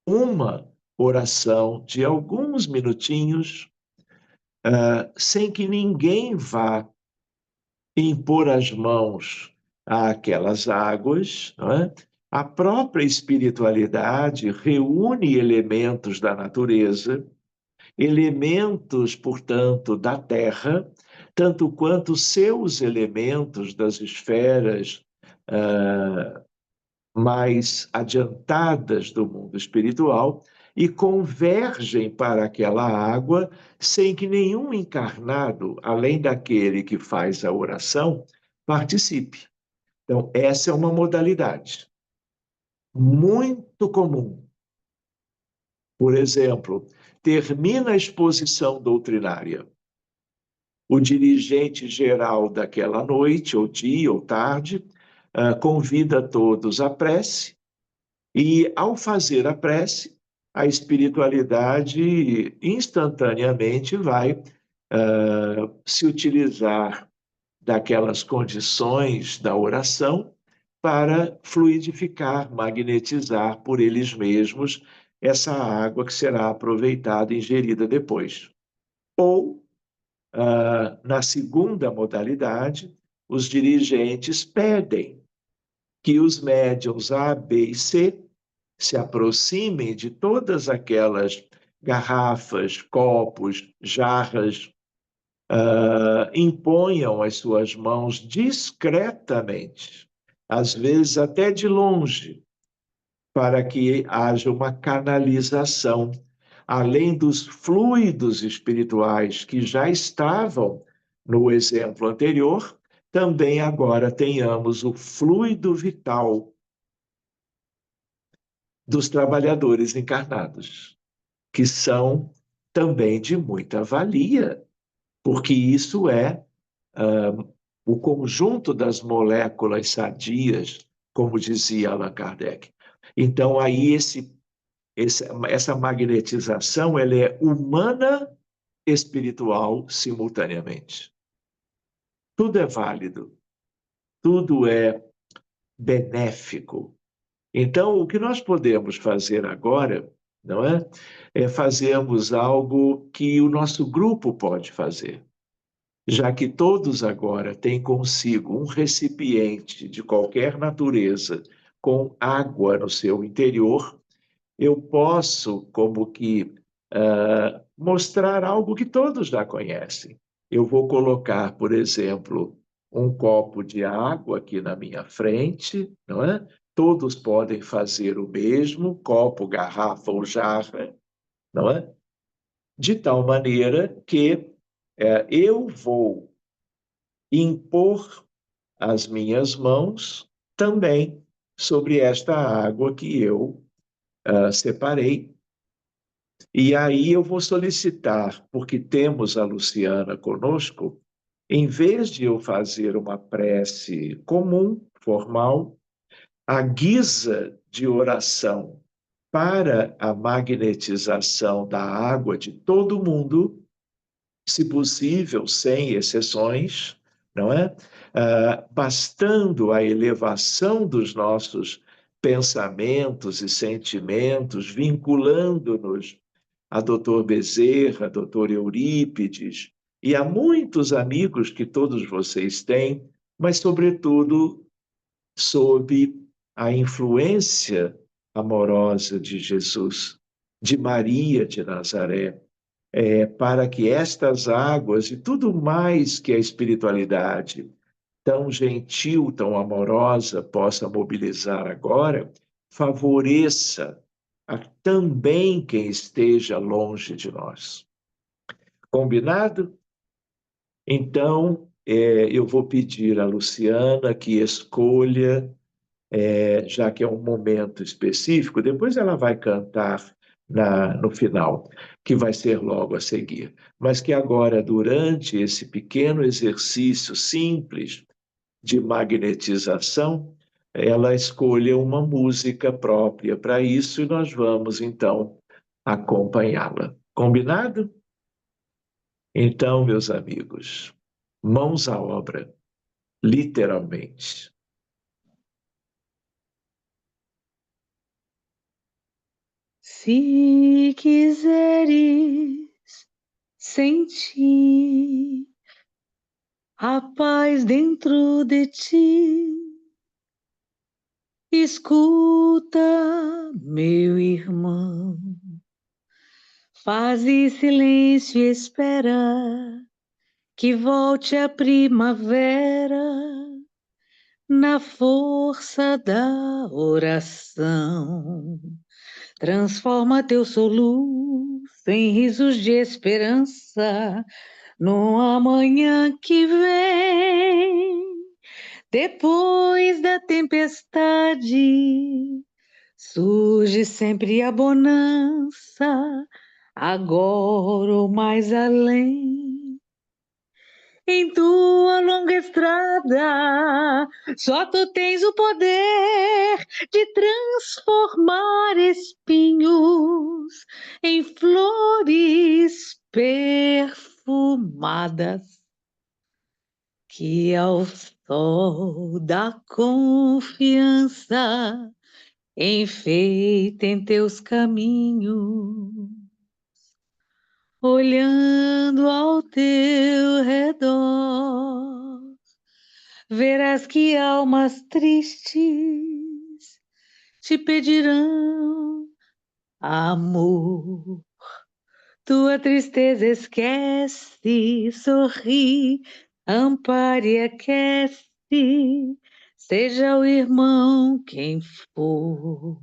uma oração de alguns minutinhos, sem que ninguém vá impor as mãos àquelas águas, não é? A própria espiritualidade reúne elementos da natureza, elementos, portanto, da Terra, tanto quanto seus elementos das esferas mais adiantadas do mundo espiritual, e convergem para aquela água sem que nenhum encarnado, além daquele que faz a oração, participe. Então, essa é uma modalidade muito comum. Por exemplo, termina a exposição doutrinária. O dirigente geral daquela noite, ou dia, ou tarde, convida todos à prece, e, ao fazer a prece, a espiritualidade instantaneamente vai se utilizar daquelas condições da oração para fluidificar, magnetizar por eles mesmos essa água que será aproveitada e ingerida depois. Ou, na segunda modalidade, os dirigentes pedem que os médiuns A, B e C se aproximem de todas aquelas garrafas, copos, jarras, imponham as suas mãos discretamente, às vezes até de longe, para que haja uma canalização, além dos fluidos espirituais que já estavam no exemplo anterior, também agora tenhamos o fluido vital dos trabalhadores encarnados, que são também de muita valia, porque isso é o conjunto das moléculas sadias, como dizia Allan Kardec. Então, aí essa magnetização ela é humana e espiritual simultaneamente. Tudo é válido, tudo é benéfico. Então, o que nós podemos fazer agora, não é? É fazermos algo que o nosso grupo pode fazer. Já que todos agora têm consigo um recipiente de qualquer natureza com água no seu interior, eu posso, como que, mostrar algo que todos já conhecem. Eu vou colocar, por exemplo, um copo de água aqui na minha frente, não é? Todos podem fazer o mesmo, copo, garrafa ou jarra, não é? De tal maneira que eu vou impor as minhas mãos também sobre esta água que eu separei. E aí eu vou solicitar, porque temos a Luciana conosco, em vez de eu fazer uma prece comum, formal, a guisa de oração para a magnetização da água de todo mundo, se possível, sem exceções, não é? Bastando a elevação dos nossos pensamentos e sentimentos, vinculando-nos a Dr. Bezerra, a Dr. Eurípides, e a muitos amigos que todos vocês têm, mas, sobretudo, sob a influência amorosa de Jesus, de Maria de Nazaré, para que estas águas e tudo mais que a espiritualidade tão gentil, tão amorosa possa mobilizar agora, favoreça a também quem esteja longe de nós. Combinado? Então, eu vou pedir à Luciana que escolha, já que é um momento específico, depois ela vai cantar no final, que vai ser logo a seguir. Mas que agora, durante esse pequeno exercício simples de magnetização, ela escolha uma música própria para isso e nós vamos, então, acompanhá-la. Combinado? Então, meus amigos, mãos à obra, literalmente. Se quiseres sentir a paz dentro de ti, escuta, meu irmão, faze silêncio e espera que volte a primavera na força da oração. Transforma teu soluço em risos de esperança no amanhã que vem. Depois da tempestade surge sempre a bonança, agora ou mais além. Em tua longa estrada, só tu tens o poder de transformar espinhos em flores perfumadas que ao sol da confiança enfeitem teus caminhos. Olhando ao teu redor, verás que almas tristes te pedirão amor. Tua tristeza esquece, sorri, ampare e aquece, seja o irmão quem for.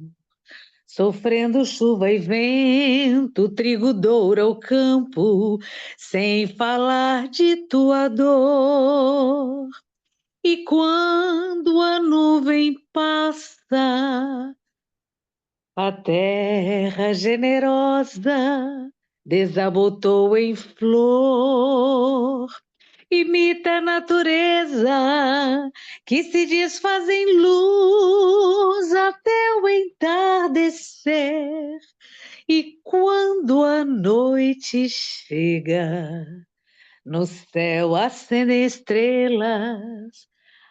Sofrendo chuva e vento, trigo doura o campo, sem falar de tua dor. E quando a nuvem passa, a terra generosa desabotou em flor. Imita a natureza que se desfaz em luz até o entardecer. E quando a noite chega, no céu acendem estrelas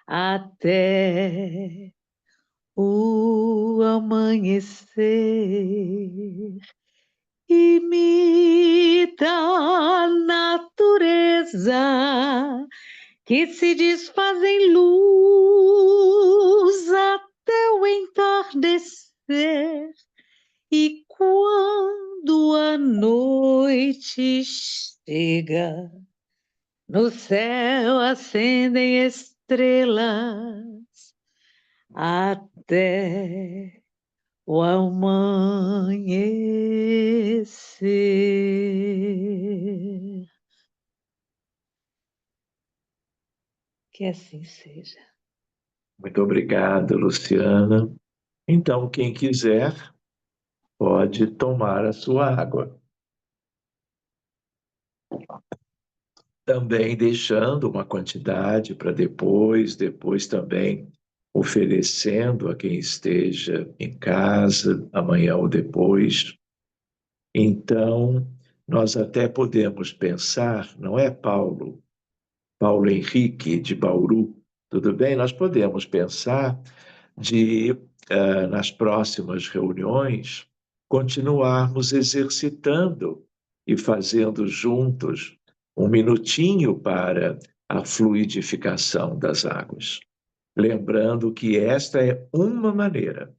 até o amanhecer. Imita a natureza que se desfaz em luz até o entardecer. E quando a noite chega, no céu acendem estrelas até o amanhecer. Que assim seja. Muito obrigado, Luciana. Então, quem quiser, pode tomar a sua água. Também deixando uma quantidade para depois também oferecendo a quem esteja em casa, amanhã ou depois. Então, nós até podemos pensar, não é, Paulo? Paulo Henrique, de Bauru, tudo bem? Nós podemos pensar de, nas próximas reuniões, continuarmos exercitando e fazendo juntos um minutinho para a fluidificação das águas. Lembrando que esta é uma maneira.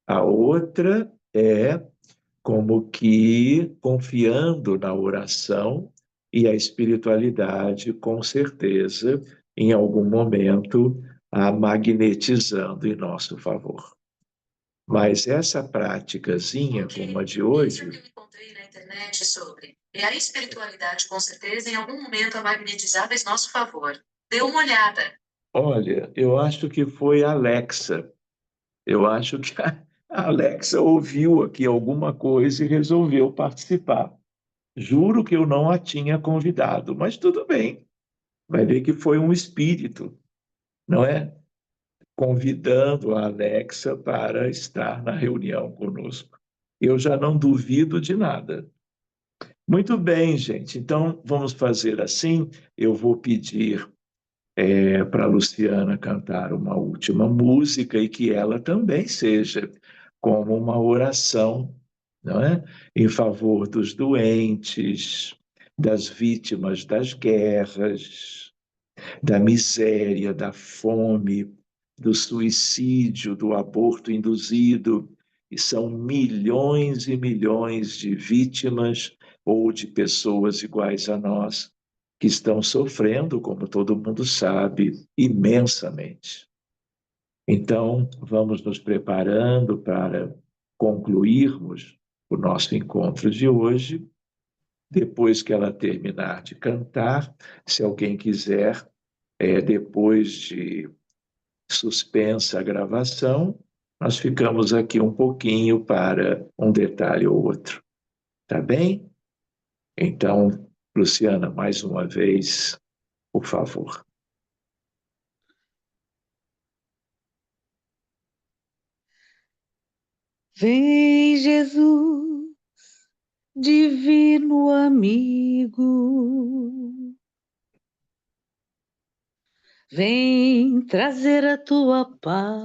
A outra é como que confiando na oração e a espiritualidade, com certeza, em algum momento, a magnetizando em nosso favor. Mas essa práticazinha, como a de hoje... Eu encontrei na internet sobre, e a espiritualidade, com certeza, em algum momento a magnetizava em nosso favor. Dê uma olhada. Olha, eu acho que foi a Alexa. Eu acho que A Alexa ouviu aqui alguma coisa e resolveu participar. Juro que eu não a tinha convidado, mas tudo bem. Vai ver que foi um espírito, não é? Convidando a Alexa para estar na reunião conosco. Eu já não duvido de nada. Muito bem, gente. Então, vamos fazer assim. Eu vou pedir para a Luciana cantar uma última música e que ela também seja como uma oração, não é? Em favor dos doentes, das vítimas das guerras, da miséria, da fome, do suicídio, do aborto induzido. E são milhões e milhões de vítimas ou de pessoas iguais a nós que estão sofrendo, como todo mundo sabe, imensamente. Então, vamos nos preparando para concluirmos o nosso encontro de hoje. Depois que ela terminar de cantar, se alguém quiser, depois de suspensa a gravação, nós ficamos aqui um pouquinho para um detalhe ou outro. Tá bem? Então, Luciana, mais uma vez, por favor. Vem, Jesus, divino amigo, vem trazer a tua paz.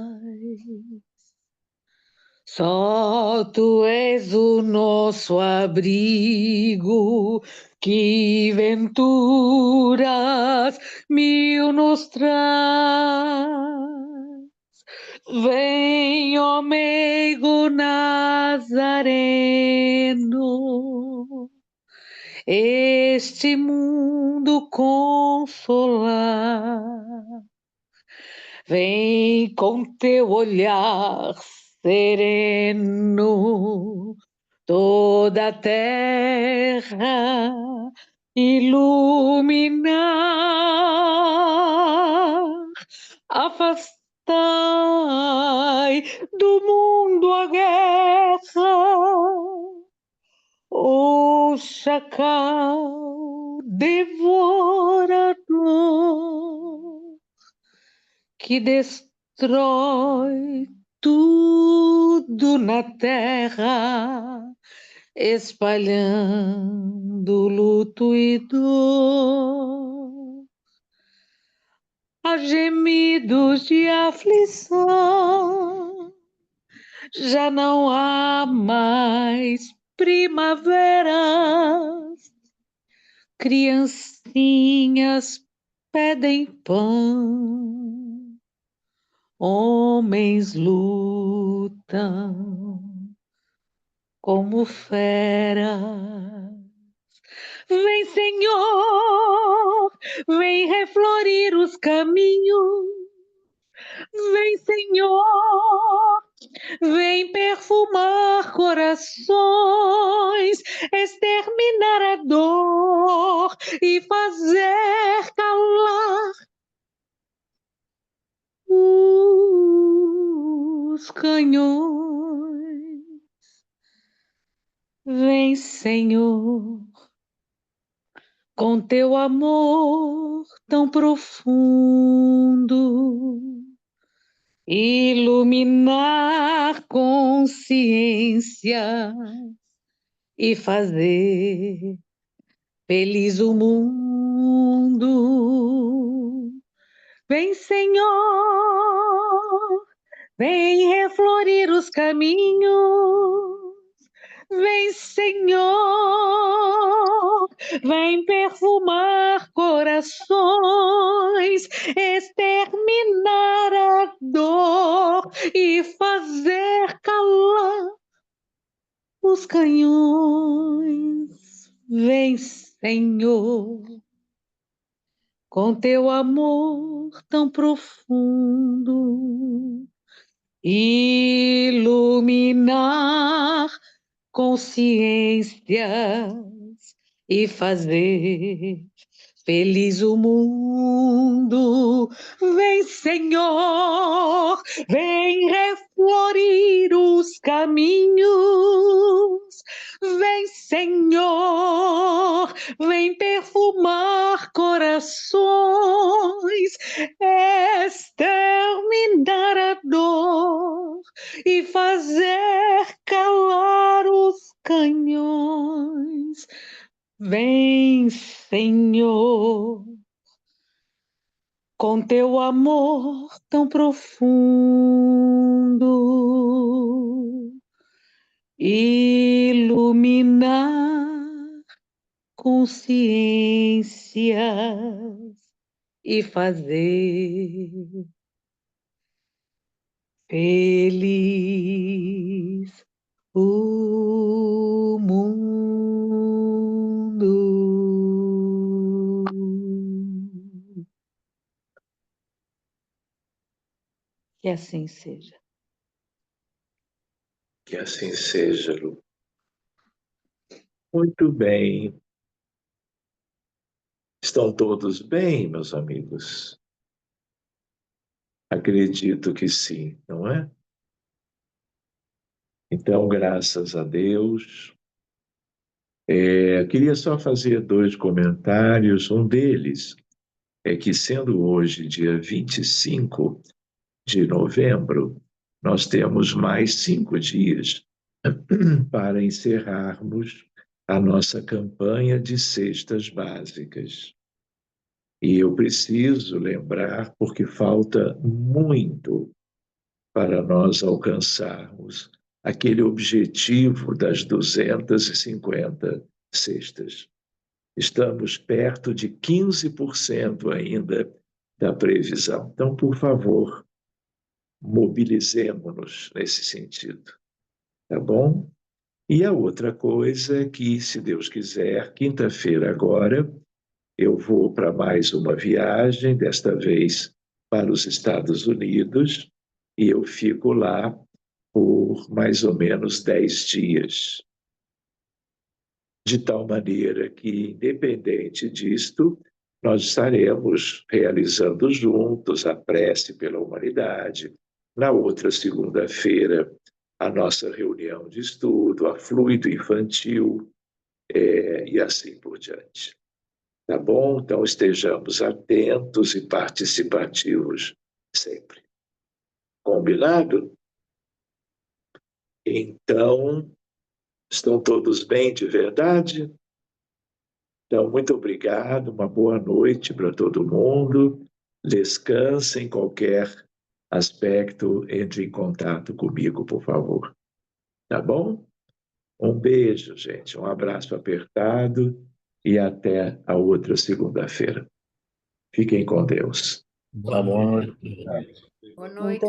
Só tu és o nosso abrigo, que venturas mil nos traz. Vem, ó meigo Nazareno, este mundo consolar. Vem com teu olhar sereno, toda a terra iluminar. Afastai do mundo a guerra, o chacal devorador que destrói tudo na terra, espalhando luto e dor. Há gemidos de aflição, já não há mais primaveras, criancinhas pedem pão, homens lutam como feras. Vem, Senhor, vem reflorir os caminhos. Vem, Senhor, vem perfumar corações, exterminar a dor e fazer calar os canhões. Vem, Senhor, com teu amor tão profundo, iluminar consciência e fazer feliz o mundo. Vem, Senhor, vem reflorir os caminhos. Vem, Senhor, vem perfumar corações, exterminar a dor e fazer calar os canhões. Vem, Senhor, com teu amor tão profundo, iluminar consciências e fazer feliz o mundo. Vem, Senhor, vem reflorir os caminhos. Vem, Senhor, vem perfumar corações, exterminar a dor e fazer calar os canhões. Vem, Senhor, com teu amor tão profundo, iluminar consciências e fazer feliz o mundo. Que assim seja. Que assim seja, Lu. Muito bem. Estão todos bem, meus amigos? Acredito que sim, não é? Então, graças a Deus. Queria só fazer 2 comentários. Um deles é que, sendo hoje dia 25 de novembro, nós temos mais 5 dias para encerrarmos a nossa campanha de cestas básicas. E eu preciso lembrar, porque falta muito para nós alcançarmos aquele objetivo das 250 cestas. Estamos perto de 15% ainda da previsão. Então, por favor, mobilizemos-nos nesse sentido, tá bom? E a outra coisa é que, se Deus quiser, quinta-feira agora, eu vou para mais uma viagem, desta vez para os Estados Unidos, e eu fico lá por mais ou menos 10 dias. De tal maneira que, independente disto, nós estaremos realizando juntos a prece pela humanidade. Na outra segunda-feira, a nossa reunião de estudo, a fluido infantil, e assim por diante. Tá bom? Então, estejamos atentos e participativos sempre. Combinado? Então, estão todos bem de verdade? Então, muito obrigado, uma boa noite para todo mundo. Descansem, qualquer aspecto, entre em contato comigo, por favor. Tá bom? Um beijo, gente, um abraço apertado e até a outra segunda-feira. Fiquem com Deus. Boa noite. Boa noite.